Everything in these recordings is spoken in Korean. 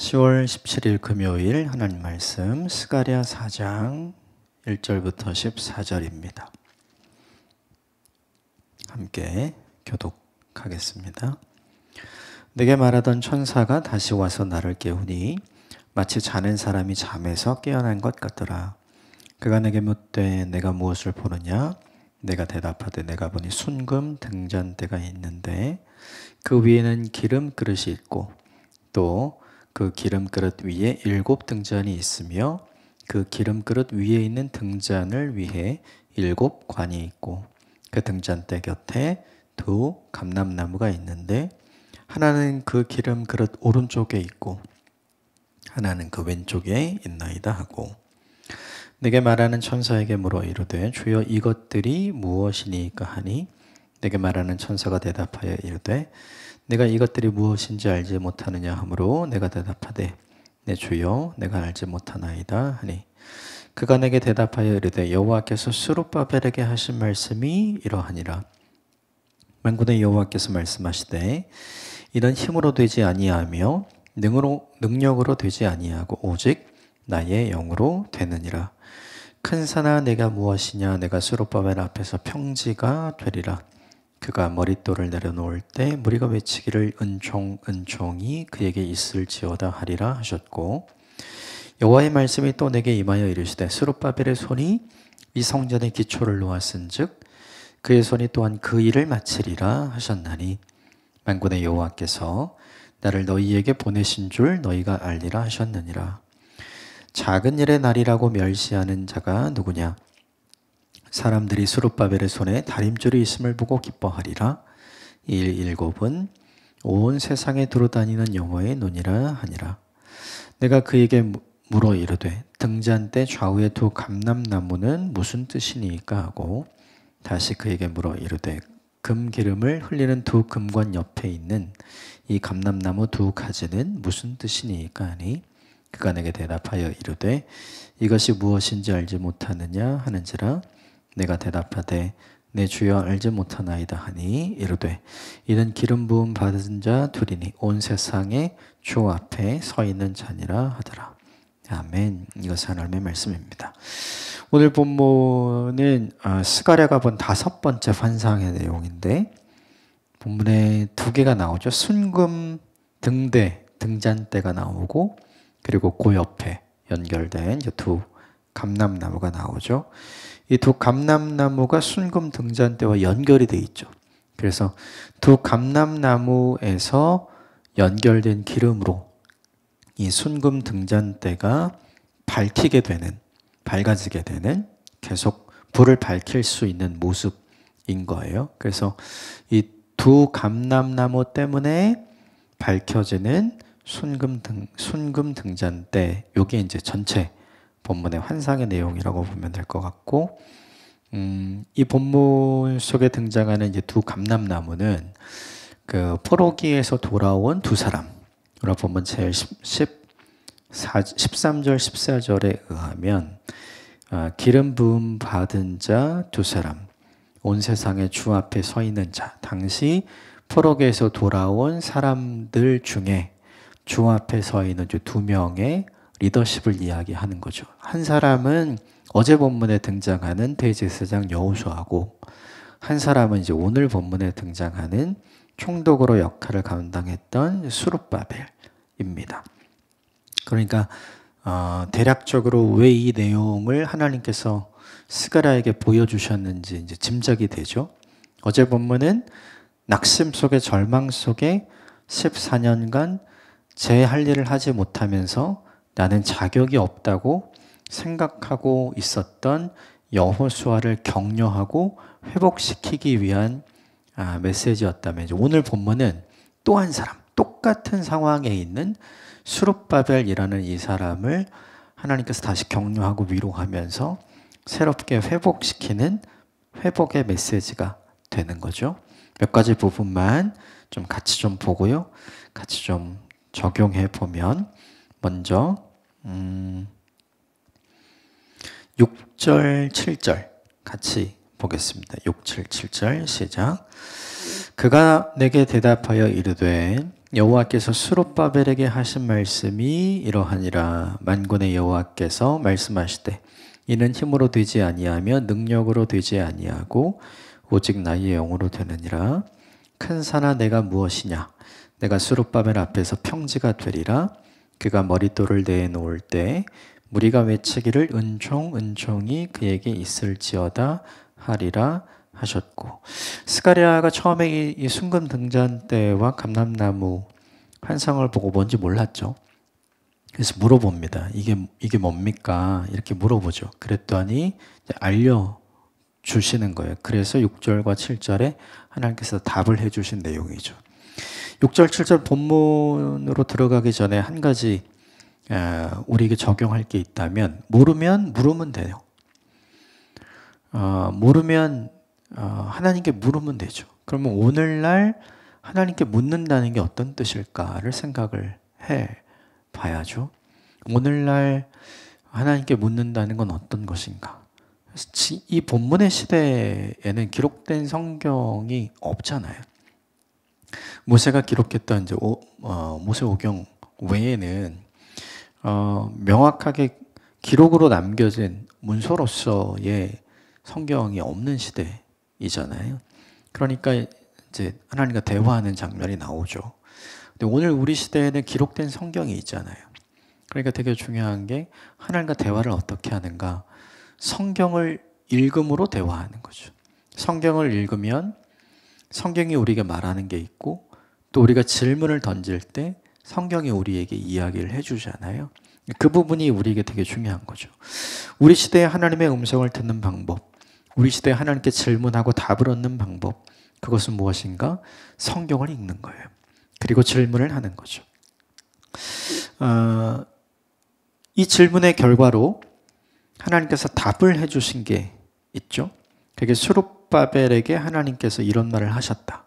10월 17일 금요일 하나님 말씀 스가랴 4장 1절부터 14절입니다. 함께 교독하겠습니다. 내게 말하던 천사가 다시 와서 나를 깨우니 마치 자는 사람이 잠에서 깨어난 것 같더라. 그가 내게 묻되 내가 무엇을 보느냐? 내가 대답하되 내가 보니 순금 등잔대가 있는데 그 위에는 기름 그릇이 있고 또 그 기름 그릇 위에 7 등잔이 있으며 그 기름 그릇 위에 있는 등잔을 위해 7 관이 있고 그 등잔대 곁에 2 감람나무가 있는데 하나는 그 기름 그릇 오른쪽에 있고 하나는 그 왼쪽에 있나이다 하고 내게 말하는 천사에게 물어 이르되 주여 이것들이 무엇이니까 하니 내게 말하는 천사가 대답하여 이르되 내가 이것들이 무엇인지 알지 못하느냐 하므로 내가 대답하되 내 주여 내가 알지 못하나이다 하니 그가 내게 대답하여 이르되 여호와께서 스룹바벨에게 하신 말씀이 이러하니라. 만군의 여호와께서 말씀하시되 이는 힘으로 되지 아니하며 능력으로 되지 아니하고 오직 나의 영으로 되느니라. 큰 산아 내가 무엇이냐? 내가 스룹바벨 앞에서 평지가 되리라. 그가 머릿돌을 내려놓을 때 무리가 외치기를 은총이 그에게 있을지어다 하리라 하셨고 여호와의 말씀이 또 내게 임하여 이르시되 스룹바벨의 손이 이 성전의 기초를 놓았은즉 그의 손이 또한 그 일을 마치리라 하셨나니 만군의 여호와께서 나를 너희에게 보내신 줄 너희가 알리라 하셨느니라. 작은 일의 날이라고 멸시하는 자가 누구냐? 사람들이 스룹바벨의 손에 다림줄이 있음을 보고 기뻐하리라. 이 7은 온 세상에 두루다니는 여호와의 눈이라 하니라. 내가 그에게 물어 이르되 등잔대 좌우의 2 감람나무는 무슨 뜻이니까 하고 다시 그에게 물어 이르되 금기름을 흘리는 2 금관 옆에 있는 이 감람나무 2 가지는 무슨 뜻이니까 하니 그가 내게 대답하여 이르되 이것이 무엇인지 알지 못하느냐 하는지라. 내가 대답하되 내 주여 알지 못하나이다 하니 이르되 이는 기름 부음 받은 자 둘이니 온 세상에 주 앞에 서 있는 자니라 하더라. 아멘. 이것이 하나님의 말씀입니다. 오늘 본문은 스가랴가 본 5번째 환상의 내용인데 본문에 2개가 나오죠. 순금 등잔대가 나오고 그리고 그 옆에 연결된 2 감람나무가 나오죠. 이 2 감람나무가 순금 등잔대와 연결이 되어 있죠. 그래서 2 감람나무에서 연결된 기름으로 이 순금 등잔대가 밝아지게 되는 계속 불을 밝힐 수 있는 모습인 거예요. 그래서 이 2 감람나무 때문에 밝혀지는 순금 등잔대, 이게 이제 전체 본문의 환상의 내용이라고 보면 될 것 같고, 이 본문 속에 등장하는 이제 2 감람나무는 그 포로기에서 돌아온 2 사람, 오늘 본문 제일 13절, 14절에 의하면 기름 부음 받은 자 2 사람, 온 세상에 주 앞에 서 있는 자, 당시 포로기에서 돌아온 사람들 중에 주 앞에 서 있는 2명의 리더십을 이야기하는 거죠. 한 사람은 어제 본문에 등장하는 대제사장 여호수아고 한 사람은 이제 오늘 본문에 등장하는 총독으로 역할을 감당했던 스룹바벨입니다. 그러니까 대략적으로 왜 이 내용을 하나님께서 스가랴에게 보여주셨는지 이제 짐작이 되죠. 어제 본문은 낙심 속에 절망 속에 14년간 제 할 일을 하지 못하면서 나는 자격이 없다고 생각하고 있었던 여호수아를 격려하고 회복시키기 위한 메시지였다면 오늘 본문은 또 한 사람, 똑같은 상황에 있는 스룹바벨이라는 이 사람을 하나님께서 다시 격려하고 위로하면서 새롭게 회복시키는 회복의 메시지가 되는 거죠. 몇 가지 부분만 좀 같이 좀 보고요. 같이 좀 적용해 보면 먼저 6절, 7절 같이 보겠습니다. 6, 7, 7절 시작. 그가 내게 대답하여 이르되 여호와께서 스룹바벨에게 하신 말씀이 이러하니라. 만군의 여호와께서 말씀하시되 이는 힘으로 되지 아니하며 능력으로 되지 아니하고 오직 나의 영으로 되느니라. 큰 산아 내가 무엇이냐? 내가 스룹바벨 앞에서 평지가 되리라. 그가 머릿돌을 내놓을 때 무리가 외치기를 은총 은총이 그에게 있을지어다 하리라 하셨고, 스가랴가 처음에 이 순금 등잔 때와 감람나무 환상을 보고 뭔지 몰랐죠. 그래서 물어봅니다. 이게 뭡니까? 이렇게 물어보죠. 그랬더니 알려주시는 거예요. 그래서 6절과 7절에 하나님께서 답을 해주신 내용이죠. 6절, 7절 본문으로 들어가기 전에 한 가지 우리에게 적용할 게 있다면, 물으면 돼요. 모르면 하나님께 물으면 되죠. 그러면 오늘날 하나님께 묻는다는 게 어떤 뜻일까를 생각을 해 봐야죠. 오늘날 하나님께 묻는다는 건 어떤 것인가? 이 본문의 시대에는 기록된 성경이 없잖아요. 모세가 기록했던 이제 모세오경 외에는 명확하게 기록으로 남겨진 문서로서의 성경이 없는 시대이잖아요. 그러니까 이제 하나님과 대화하는 장면이 나오죠. 근데 오늘 우리 시대에는 기록된 성경이 있잖아요. 그러니까 되게 중요한 게 하나님과 대화를 어떻게 하는가? 성경을 읽음으로 대화하는 거죠. 성경을 읽으면 성경이 우리에게 말하는 게 있고, 또 우리가 질문을 던질 때 성경이 우리에게 이야기를 해주잖아요. 그 부분이 우리에게 되게 중요한 거죠. 우리 시대에 하나님의 음성을 듣는 방법, 우리 시대에 하나님께 질문하고 답을 얻는 방법, 그것은 무엇인가? 성경을 읽는 거예요. 그리고 질문을 하는 거죠. 이 질문의 결과로 하나님께서 답을 해주신 게 있죠. 그게 스룹바벨에게 하나님께서 이런 말을 하셨다.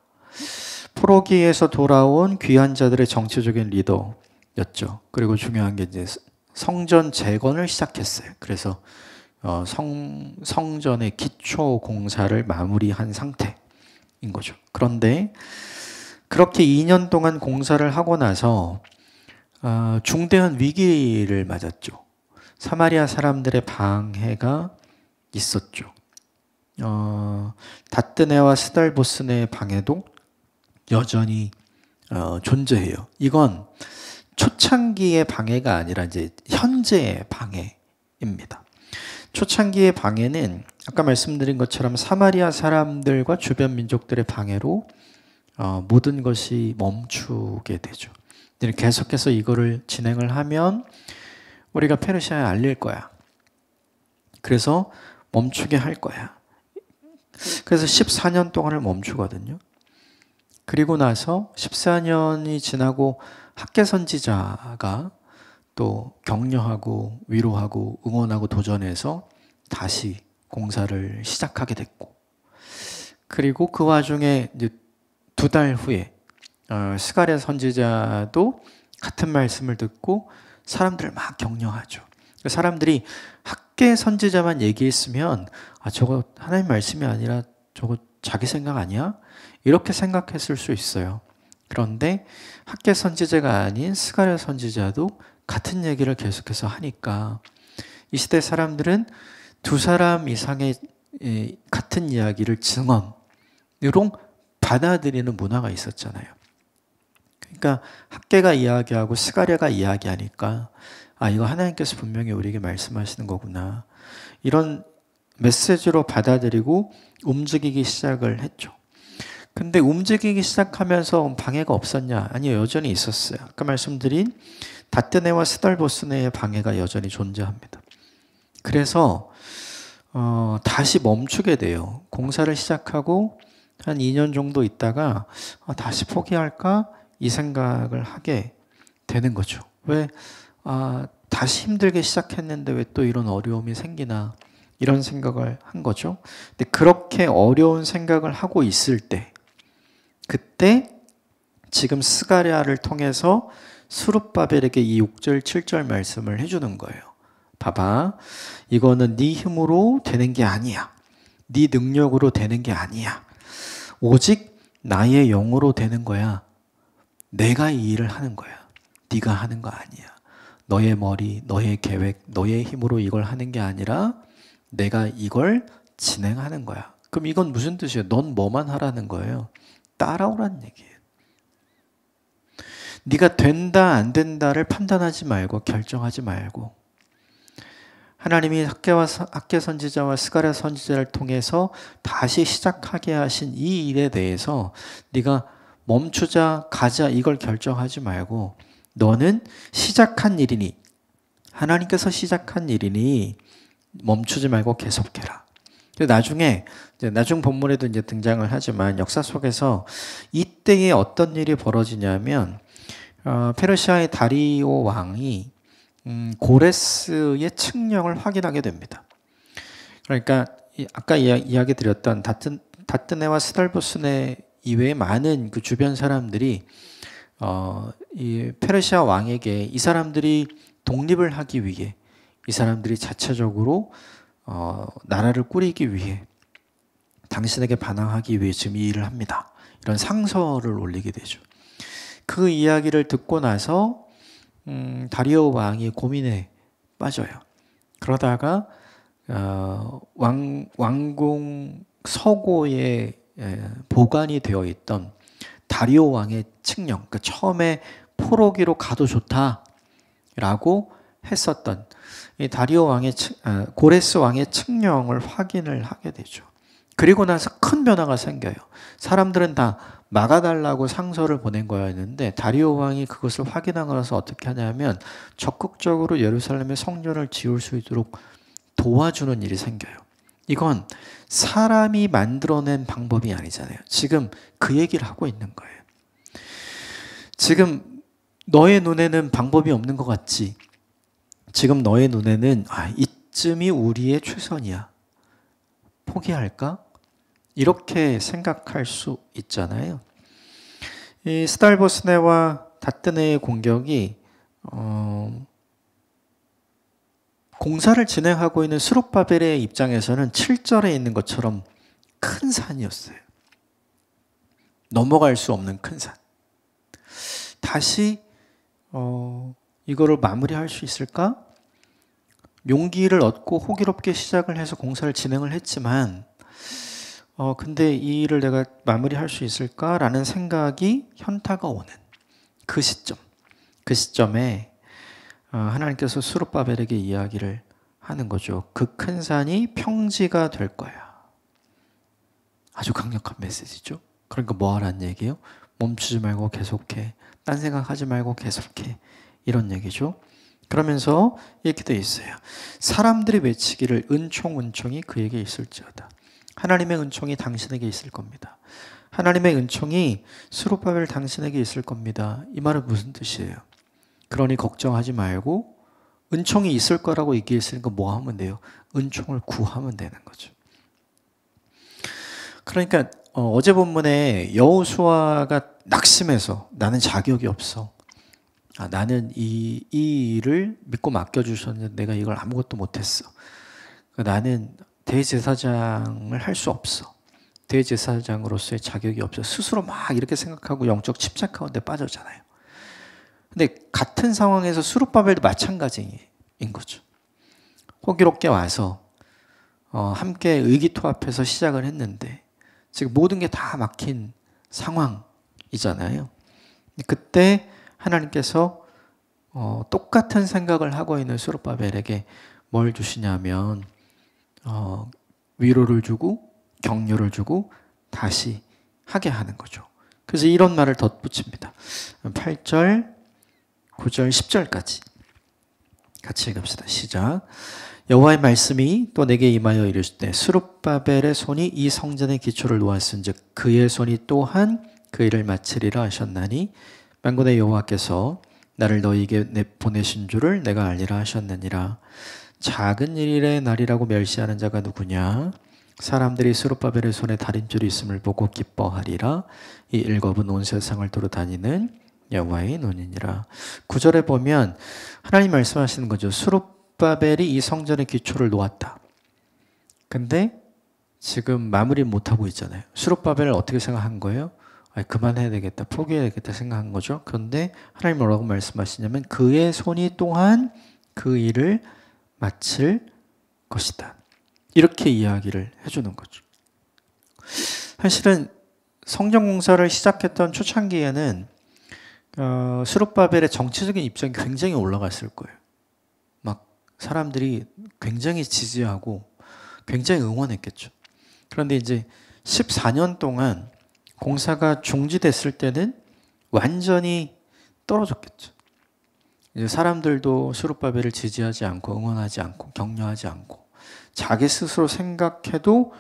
포로기에서 돌아온 귀한 자들의 정치적인 리더였죠. 그리고 중요한 게 이제 성전 재건을 시작했어요. 그래서 성전의 기초 공사를 마무리한 상태인 거죠. 그런데 그렇게 2년 동안 공사를 하고 나서 중대한 위기를 맞았죠. 사마리아 사람들의 방해가 있었죠. 다뜨네와 스달보스네의 방해도 여전히 존재해요. 이건 초창기의 방해가 아니라 이제 현재의 방해입니다. 초창기의 방해는 아까 말씀드린 것처럼 사마리아 사람들과 주변 민족들의 방해로 모든 것이 멈추게 되죠. 계속해서 이거를 진행을 하면 우리가 페르시아에 알릴 거야. 그래서 멈추게 할 거야. 그래서 14년 동안을 멈추거든요. 그리고 나서 14년이 지나고 학개 선지자가 또 격려하고 위로하고 응원하고 도전해서 다시 공사를 시작하게 됐고, 그리고 그 와중에 이제 2달 후에 스가랴 선지자도 같은 말씀을 듣고 사람들을 막 격려하죠. 사람들이 학개 선지자만 얘기했으면 저거 하나님 말씀이 아니라 저거 자기 생각 아니야? 이렇게 생각했을 수 있어요. 그런데 학개 선지자가 아닌 스가랴 선지자도 같은 얘기를 계속해서 하니까 이 시대 사람들은 2사람 이상의 같은 이야기를 증언으로 받아들이는 문화가 있었잖아요. 그러니까 학개가 이야기하고 스가랴가 이야기하니까 이거 하나님께서 분명히 우리에게 말씀하시는 거구나, 이런 메시지로 받아들이고 움직이기 시작을 했죠. 근데 움직이기 시작하면서 방해가 없었냐? 아니요, 여전히 있었어요. 아까 말씀드린 다뜨네와 스달보스네의 방해가 여전히 존재합니다. 그래서 다시 멈추게 돼요. 공사를 시작하고 한 2년 정도 있다가 다시 포기할까? 이 생각을 하게 되는 거죠. 왜 다시 힘들게 시작했는데 왜 또 이런 어려움이 생기나, 이런 생각을 한 거죠. 근데 그렇게 어려운 생각을 하고 있을 때, 그때 지금 스가랴를 통해서 스룹바벨에게 이 6절 7절 말씀을 해주는 거예요. 봐봐, 이거는 네 힘으로 되는 게 아니야. 네 능력으로 되는 게 아니야. 오직 나의 영으로 되는 거야. 내가 이 일을 하는 거야. 네가 하는 거 아니야. 너의 머리, 너의 계획, 너의 힘으로 이걸 하는 게 아니라 내가 이걸 진행하는 거야. 그럼 이건 무슨 뜻이에요? 넌 뭐만 하라는 거예요? 따라오라는 얘기예요. 네가 된다 안 된다를 판단하지 말고 결정하지 말고 하나님이 학개 선지자와 스가랴 선지자를 통해서 다시 시작하게 하신 이 일에 대해서 네가 멈추자 가자 이걸 결정하지 말고 너는 시작한 일이니 하나님께서 시작한 일이니 멈추지 말고 계속해라. 나중에 나중 본문에도 이제 등장을 하지만 역사 속에서 이때에 어떤 일이 벌어지냐면 페르시아의 다리오 왕이 고레스의 칙령을 확인하게 됩니다. 그러니까 아까 이야기 드렸던 다뜨네와 스달보스네 이외에 많은 그 주변 사람들이 이 페르시아 왕에게 이 사람들이 독립을 하기 위해 이 사람들이 자체적으로 나라를 꾸리기 위해 당신에게 반항하기 위해 지금 이 일을 합니다. 이런 상서를 올리게 되죠. 그 이야기를 듣고 나서 다리오 왕이 고민에 빠져요. 그러다가 왕궁 서고에 보관이 되어 있던 다리오 왕의 칙령, 그러니까 처음에 포로기로 가도 좋다라고 했었던 이 다리오 왕의 고레스 왕의 칙령을 확인을 하게 되죠. 그리고 나서 큰 변화가 생겨요. 사람들은 다 막아달라고 상서를 보낸 거였는데 다리오 왕이 그것을 확인하고 나서 어떻게 하냐면 적극적으로 예루살렘의 성전을 지을 수 있도록 도와주는 일이 생겨요. 이건 사람이 만들어낸 방법이 아니잖아요. 지금 그 얘기를 하고 있는 거예요. 지금 너의 눈에는 방법이 없는 것 같지? 지금 너의 눈에는 이쯤이 우리의 최선이야. 포기할까? 이렇게 생각할 수 있잖아요. 이 스달보스네와 다뜨네의 공격이 공사를 진행하고 있는 스룹바벨의 입장에서는 7절에 있는 것처럼 큰 산이었어요. 넘어갈 수 없는 큰 산. 다시 이거를 마무리할 수 있을까? 용기를 얻고 호기롭게 시작을 해서 공사를 진행을 했지만 근데 이 일을 내가 마무리할 수 있을까라는 생각이 현타가 오는 그 시점. 그 시점에 하나님께서 스룹바벨에게 이야기를 하는 거죠. 그 큰 산이 평지가 될 거야. 아주 강력한 메시지죠. 그러니까 뭐 하라는 얘기예요? 멈추지 말고 계속해. 딴 생각하지 말고 계속해. 이런 얘기죠. 그러면서 이렇게 돼 있어요. 사람들이 외치기를 은총이 그에게 있을지어다. 하나님의 은총이 당신에게 있을 겁니다. 하나님의 은총이 스룹바벨 당신에게 있을 겁니다. 이 말은 무슨 뜻이에요? 그러니 걱정하지 말고 은총이 있을 거라고 얘기했으니까 뭐 하면 돼요? 은총을 구하면 되는 거죠. 그러니까 어제 본문에 여호수아가 낙심해서 나는 자격이 없어. 나는 이 일을 믿고 맡겨주셨는데 내가 이걸 아무것도 못했어. 나는 대제사장을 할 수 없어. 대제사장으로서의 자격이 없어. 스스로 막 이렇게 생각하고 영적 침착 가운데 빠졌잖아요. 근데 같은 상황에서 스룹바벨도 마찬가지인 거죠. 호기롭게 와서 함께 의기투합해서 시작을 했는데 지금 모든 게 다 막힌 상황이잖아요. 그때 하나님께서 똑같은 생각을 하고 있는 스룹바벨에게 뭘 주시냐면 위로를 주고 격려를 주고 다시 하게 하는 거죠. 그래서 이런 말을 덧붙입니다. 8절, 9절, 10절까지 같이 읽읍시다. 시작. 여호와의 말씀이 또 내게 임하여 이르시되 스룹바벨의 손이 이 성전의 기초를 놓았은즉 그의 손이 또한 그 일을 마치리라 하셨나니 만군의 여호와께서 나를 너희에게 보내신 줄을 내가 알리라 하셨느니라. 작은 일의 날이라고 멸시하는 자가 누구냐? 사람들이 스룹바벨의 손에 다림줄이 있음을 보고 기뻐하리라. 이 일곱은 온 세상을 두루 다니는 여호와의 눈이니라. 9절에 보면 하나님 말씀하시는 거죠. 스룹바벨이 이 성전의 기초를 놓았다. 근데 지금 마무리 못하고 있잖아요. 스룹바벨을 어떻게 생각한 거예요? 그만해야 되겠다, 포기해야 되겠다 생각한 거죠. 그런데 하나님 뭐라고 말씀하시냐면 그의 손이 또한 그 일을 마칠 것이다. 이렇게 이야기를 해주는 거죠. 사실은 성전 공사를 시작했던 초창기에는 스룹바벨의 정치적인 입장이 굉장히 올라갔을 거예요. 막 사람들이 굉장히 지지하고 굉장히 응원했겠죠. 그런데 이제 14년 동안 공사가 중지됐을 때는 완전히 떨어졌겠죠. 이제 사람들도 스룹바벨을 지지하지 않고 응원하지 않고 격려하지 않고 자기 스스로 생각해도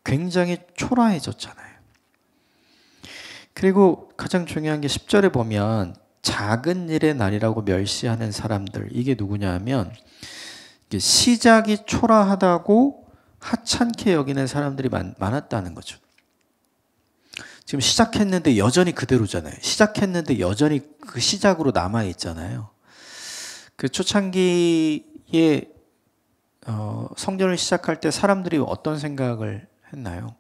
굉장히 초라해졌잖아요. 그리고 가장 중요한 게 10절에 보면 작은 일의 날이라고 멸시하는 사람들, 이게 누구냐 하면 시작이 초라하다고 하찮게 여기는 사람들이 많았다는 거죠. 지금 시작했는데 여전히 그대로잖아요. 시작했는데 여전히 그 시작으로 남아있잖아요. 그 초창기에 성전을 시작할 때 사람들이 어떤 생각을 했나요?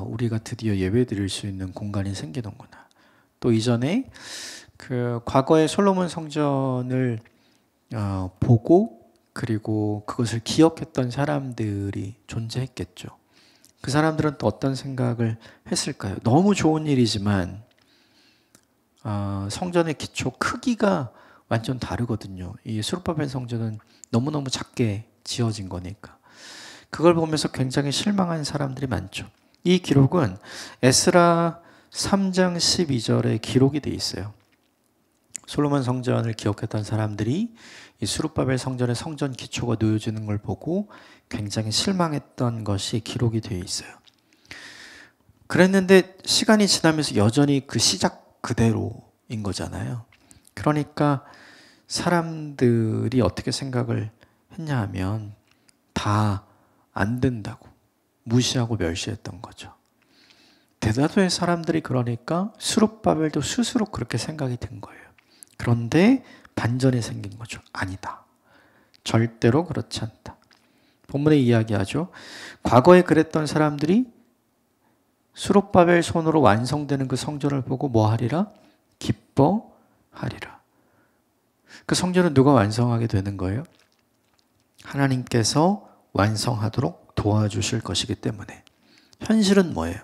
우리가 드디어 예배 드릴 수 있는 공간이 생기는구나. 또 이전에 그 과거의 솔로몬 성전을 보고 그리고 그것을 기억했던 사람들이 존재했겠죠. 그 사람들은 또 어떤 생각을 했을까요? 너무 좋은 일이지만 성전의 기초 크기가 완전 다르거든요. 이 스룹바벨 성전은 너무너무 작게 지어진 거니까. 그걸 보면서 굉장히 실망한 사람들이 많죠. 이 기록은 에스라 3장 12절에 기록이 돼 있어요. 솔로몬 성전을 기억했던 사람들이 이 스룹바벨 성전의 성전 기초가 놓여지는 걸 보고 굉장히 실망했던 것이 기록이 되어 있어요. 그랬는데 시간이 지나면서 여전히 그 시작 그대로인 거잖아요. 그러니까 사람들이 어떻게 생각을 했냐 하면 다 안 된다고 무시하고 멸시했던 거죠. 대다수의 사람들이 그러니까 스룹바벨도 스스로 그렇게 생각이 든 거예요. 그런데 반전이 생긴 거죠. 아니다. 절대로 그렇지 않다. 본문에 이야기하죠. 과거에 그랬던 사람들이 스룹바벨 손으로 완성되는 그 성전을 보고 뭐 하리라? 기뻐하리라. 그 성전은 누가 완성하게 되는 거예요? 하나님께서 완성하도록 도와주실 것이기 때문에. 현실은 뭐예요?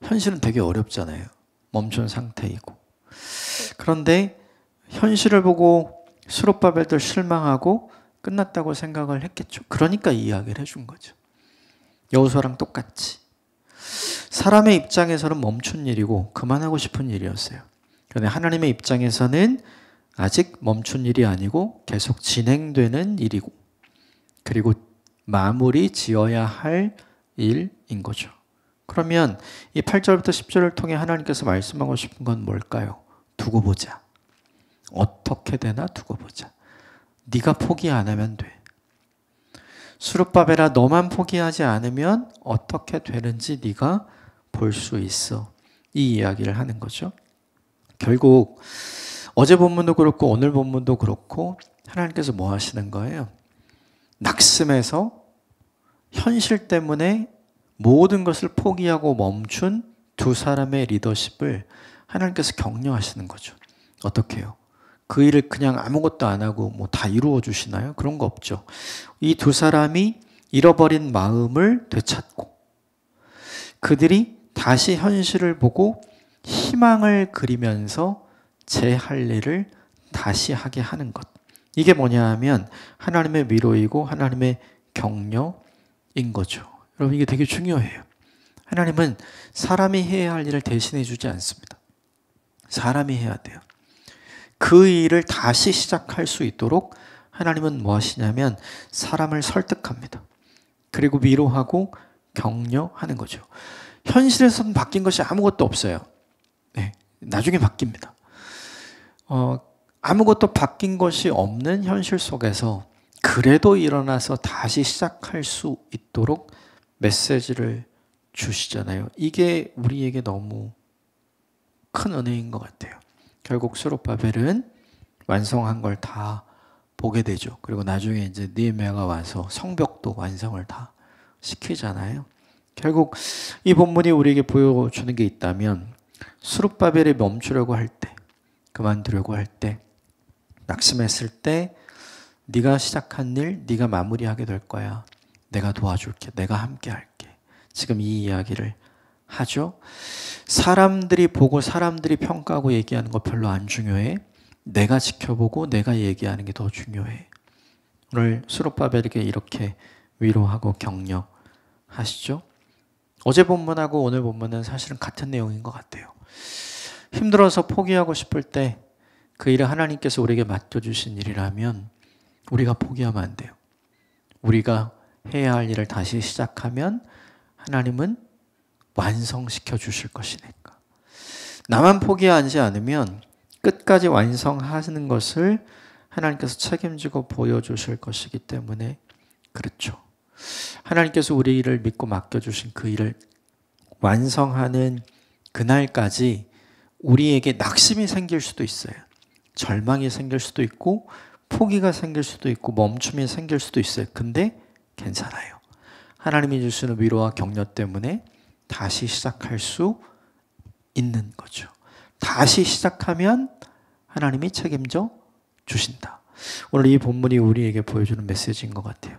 현실은 되게 어렵잖아요. 멈춘 상태이고. 그런데 현실을 보고 스룹바벨도 실망하고 끝났다고 생각을 했겠죠. 그러니까 이 이야기를 해준 거죠. 여호수아랑 똑같이. 사람의 입장에서는 멈춘 일이고 그만하고 싶은 일이었어요. 그런데 하나님의 입장에서는 아직 멈춘 일이 아니고 계속 진행되는 일이고 그리고 마무리 지어야 할 일인 거죠. 그러면 이 8절부터 10절을 통해 하나님께서 말씀하고 싶은 건 뭘까요? 두고 보자. 어떻게 되나 두고 보자. 네가 포기 안 하면 돼. 스룹바벨아 너만 포기하지 않으면 어떻게 되는지 네가 볼 수 있어. 이 이야기를 하는 거죠. 결국 어제 본문도 그렇고 오늘 본문도 그렇고 하나님께서 뭐 하시는 거예요? 낙심해서 현실 때문에 모든 것을 포기하고 멈춘 두 사람의 리더십을 하나님께서 격려하시는 거죠. 어떻게 해요? 그 일을 그냥 아무것도 안 하고 뭐 다 이루어 주시나요? 그런 거 없죠. 이 두 사람이 잃어버린 마음을 되찾고 그들이 다시 현실을 보고 희망을 그리면서 제 할 일을 다시 하게 하는 것. 이게 뭐냐 하면 하나님의 위로이고 하나님의 격려인 거죠. 여러분 이게 되게 중요해요. 하나님은 사람이 해야 할 일을 대신해 주지 않습니다. 사람이 해야 돼요. 그 일을 다시 시작할 수 있도록 하나님은 뭐 하시냐면 사람을 설득합니다. 그리고 위로하고 격려하는 거죠. 현실에서는 바뀐 것이 아무것도 없어요. 네, 나중에 바뀝니다. 아무것도 바뀐 것이 없는 현실 속에서 그래도 일어나서 다시 시작할 수 있도록 메시지를 주시잖아요. 이게 우리에게 너무 큰 은혜인 것 같아요. 결국 스룹바벨은 완성한 걸 다 보게 되죠. 그리고 나중에 이제 느헤미야가 와서 성벽도 완성을 다 시키잖아요. 결국 이 본문이 우리에게 보여주는 게 있다면 수룹바벨이 멈추려고 할 때, 그만두려고 할 때, 낙심했을 때 네가 시작한 일 네가 마무리하게 될 거야. 내가 도와줄게. 내가 함께 할게. 지금 이 이야기를 하죠. 사람들이 보고 사람들이 평가하고 얘기하는 거 별로 안 중요해. 내가 지켜보고 내가 얘기하는 게 더 중요해. 오늘 수룹바벨에게 이렇게 위로하고 격려하시죠. 어제 본문하고 오늘 본문은 사실은 같은 내용인 것 같아요. 힘들어서 포기하고 싶을 때 그 일을 하나님께서 우리에게 맡겨주신 일이라면 우리가 포기하면 안 돼요. 우리가 해야 할 일을 다시 시작하면 하나님은 완성시켜 주실 것이니까. 나만 포기하지 않으면 끝까지 완성하는 것을 하나님께서 책임지고 보여주실 것이기 때문에 그렇죠. 하나님께서 우리 일을 믿고 맡겨주신 그 일을 완성하는 그날까지 우리에게 낙심이 생길 수도 있어요. 절망이 생길 수도 있고 포기가 생길 수도 있고 멈춤이 생길 수도 있어요. 근데 괜찮아요. 하나님이 주시는 위로와 격려 때문에 다시 시작할 수 있는 거죠. 다시 시작하면 하나님이 책임져 주신다. 오늘 이 본문이 우리에게 보여주는 메시지인 것 같아요.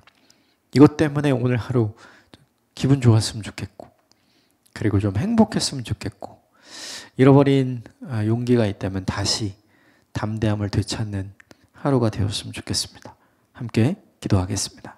이것 때문에 오늘 하루 기분 좋았으면 좋겠고, 그리고 좀 행복했으면 좋겠고, 잃어버린 용기가 있다면 다시 담대함을 되찾는 하루가 되었으면 좋겠습니다. 함께 기도하겠습니다.